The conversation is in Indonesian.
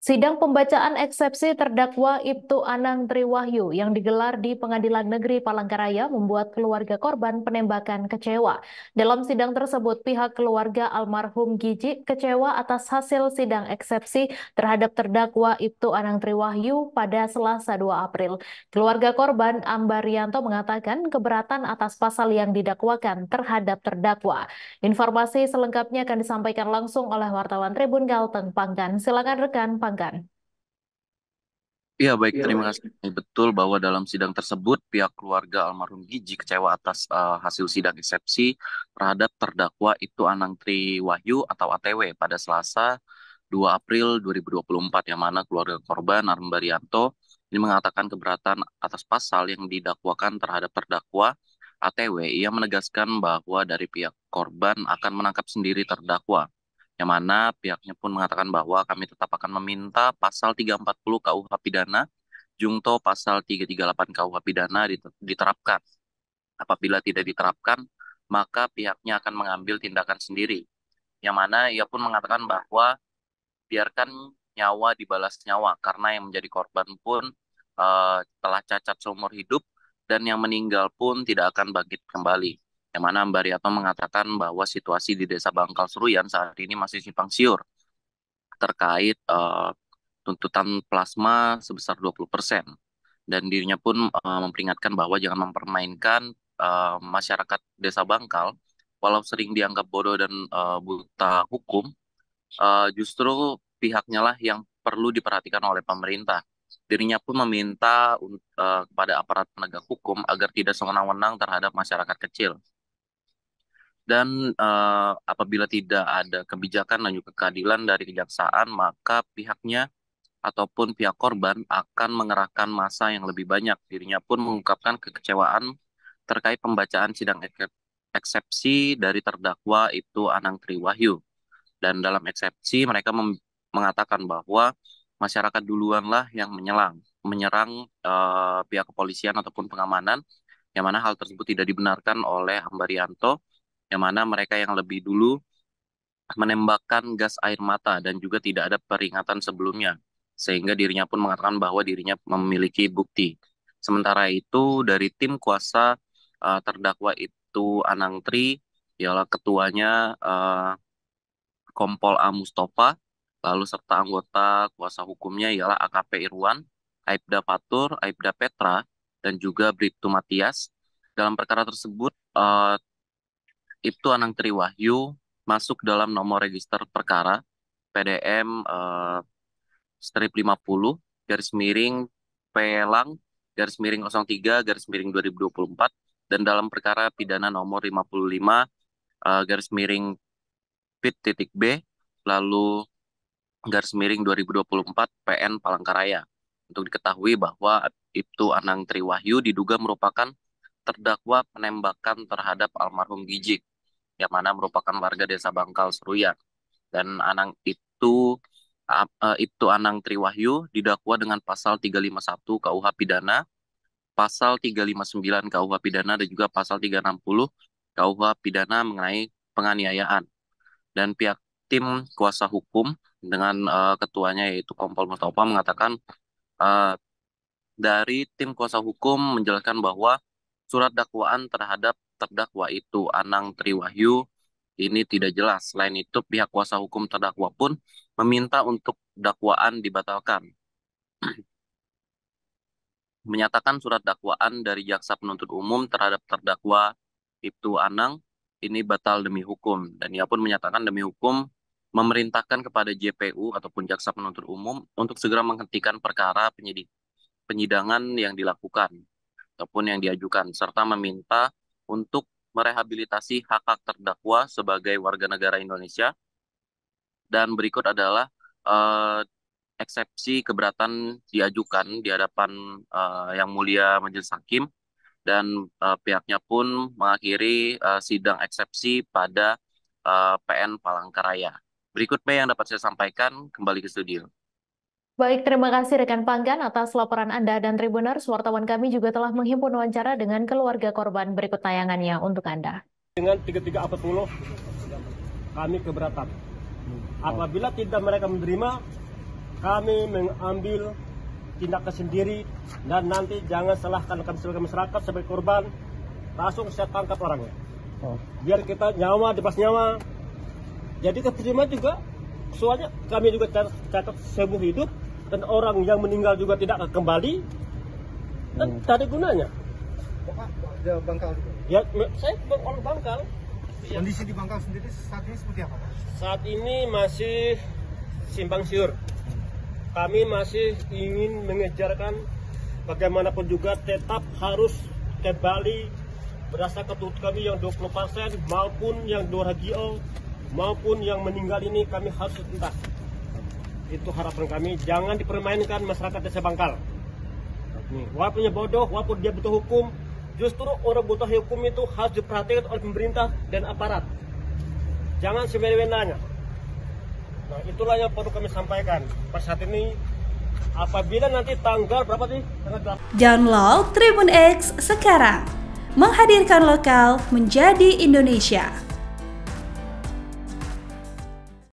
Sidang pembacaan eksepsi terdakwa Ibtu Anang Triwahyu yang digelar di Pengadilan Negeri Palangkaraya membuat keluarga korban penembakan kecewa. Dalam sidang tersebut, pihak keluarga almarhum Giji kecewa atas hasil sidang eksepsi terhadap terdakwa Ibtu Anang Triwahyu pada Selasa 2 April. Keluarga korban Ambarianto mengatakan keberatan atas pasal yang didakwakan terhadap terdakwa. Informasi selengkapnya akan disampaikan langsung oleh wartawan Tribun Galteng Pangkan. Silakan rekan Pangkan. Iya, baik. Terima kasih. Betul bahwa dalam sidang tersebut pihak keluarga almarhum Giji kecewa atas hasil sidang eksepsi terhadap terdakwa itu Anang Tri Wahyu atau ATW pada Selasa 2 April 2024 yang mana keluarga korban Armando Baryanto ini mengatakan keberatan atas pasal yang didakwakan terhadap terdakwa ATW. Ia menegaskan bahwa dari pihak korban akan menangkap sendiri terdakwa yang mana pihaknya pun mengatakan bahwa kami tetap akan meminta pasal 340 KUH Pidana Jungto pasal 338 KUH Pidana diterapkan. Apabila tidak diterapkan, maka pihaknya akan mengambil tindakan sendiri. Yang mana ia pun mengatakan bahwa biarkan nyawa dibalas nyawa karena yang menjadi korban pun telah cacat seumur hidup dan yang meninggal pun tidak akan bangkit kembali. Yang mana Mbak Riyato mengatakan bahwa situasi di Desa Bangkal Seruyan saat ini masih simpang siur terkait tuntutan plasma sebesar 20%. Dan dirinya pun memperingatkan bahwa jangan mempermainkan masyarakat Desa Bangkal, walau sering dianggap bodoh dan buta hukum, justru pihaknya lah yang perlu diperhatikan oleh pemerintah. Dirinya pun meminta kepada aparat penegak hukum agar tidak sewenang-wenang terhadap masyarakat kecil. Dan apabila tidak ada kebijakan dan juga keadilan dari kejaksaan, maka pihaknya ataupun pihak korban akan mengerahkan massa yang lebih banyak. Dirinya pun mengungkapkan kekecewaan terkait pembacaan sidang eksepsi dari terdakwa itu Anang Triwahyu. Dan dalam eksepsi mereka mengatakan bahwa masyarakat duluanlah yang menyerang pihak kepolisian ataupun pengamanan, yang mana hal tersebut tidak dibenarkan oleh Ambarianto, yang mana mereka yang lebih dulu menembakkan gas air mata dan juga tidak ada peringatan sebelumnya. Sehingga dirinya pun mengatakan bahwa dirinya memiliki bukti. Sementara itu dari tim kuasa terdakwa itu Anang Tri, ialah ketuanya Kompol A. Mustafa, lalu serta anggota kuasa hukumnya ialah AKP Irwan, Aibda Fatur, Aibda Petra, dan juga Bribtu Matias. Dalam perkara tersebut, Ibtu Anang Tri Wahyu masuk dalam nomor register perkara PDM strip 50 garis miring Pelang garis miring 03 garis miring 2024 dan dalam perkara pidana nomor 55 garis miring pit titik B lalu garis miring 2024 PN Palangkaraya. Untuk diketahui bahwa Ibtu Anang Tri Wahyu diduga merupakan terdakwa penembakan terhadap almarhum Gijik yang mana merupakan warga Desa Bangkal Seruyan. Dan Ibtu Anang Triwahyu didakwa dengan pasal 351 KUH Pidana, pasal 359 KUH Pidana dan juga pasal 360 KUH Pidana mengenai penganiayaan. Dan pihak tim kuasa hukum dengan ketuanya yaitu Kompol Mustafa mengatakan eh, dari tim kuasa hukum menjelaskan bahwa surat dakwaan terhadap terdakwa itu Anang Triwahyu ini tidak jelas. Selain itu, pihak kuasa hukum terdakwa pun meminta untuk dakwaan dibatalkan. Menyatakan surat dakwaan dari jaksa penuntut umum terhadap terdakwa Ibtu Anang ini batal demi hukum. Dan ia pun menyatakan demi hukum memerintahkan kepada JPU ataupun jaksa penuntut umum untuk segera menghentikan perkara penyidangan yang dilakukan ataupun yang diajukan serta meminta untuk merehabilitasi hak-hak terdakwa sebagai warga negara Indonesia. Dan berikut adalah eh, eksepsi keberatan diajukan di hadapan Yang Mulia Majelis Hakim dan pihaknya pun mengakhiri sidang eksepsi pada PN Palangkaraya. Berikut yang dapat saya sampaikan kembali ke studio. Baik, terima kasih rekan Pangkan atas laporan Anda dan Tribuners. Wartawan kami juga telah menghimpun wawancara dengan keluarga korban. Berikut tayangannya untuk Anda. Dengan 3340 kami keberatan. Apabila tidak mereka menerima, kami mengambil tindakan sendiri dan nanti jangan salahkan kami sebagai masyarakat, sebagai korban, langsung saya tangkap orangnya. Biar kita nyawa di pas nyawa. Jadi keterima juga, soalnya kami juga catat seumur hidup dan orang yang meninggal juga tidak akan kembali dan tak ada gunanya. Dia Bangkal juga. Ya, saya orang Bangkal. Kondisi di Bangkal sendiri saat ini seperti apa, Pak? Saat ini masih simpang siur. Kami masih ingin mengejarkan bagaimanapun juga tetap harus kembali berdasarkan ketutup kami yang 20% maupun yang 2 RGO maupun yang meninggal ini kami harus tuntas. Itu harapan kami, jangan dipermainkan masyarakat desa Bangkal. Walaupun dia bodoh, walaupun dia butuh hukum, justru orang butuh hukum itu harus diperhatikan oleh pemerintah dan aparat. Jangan semena-menanya. Nah, itulah yang perlu kami sampaikan. Pas saat ini, apabila nanti tanggal berapa sih? Tanggal 8. Download Tribun X sekarang. Menghadirkan lokal menjadi Indonesia.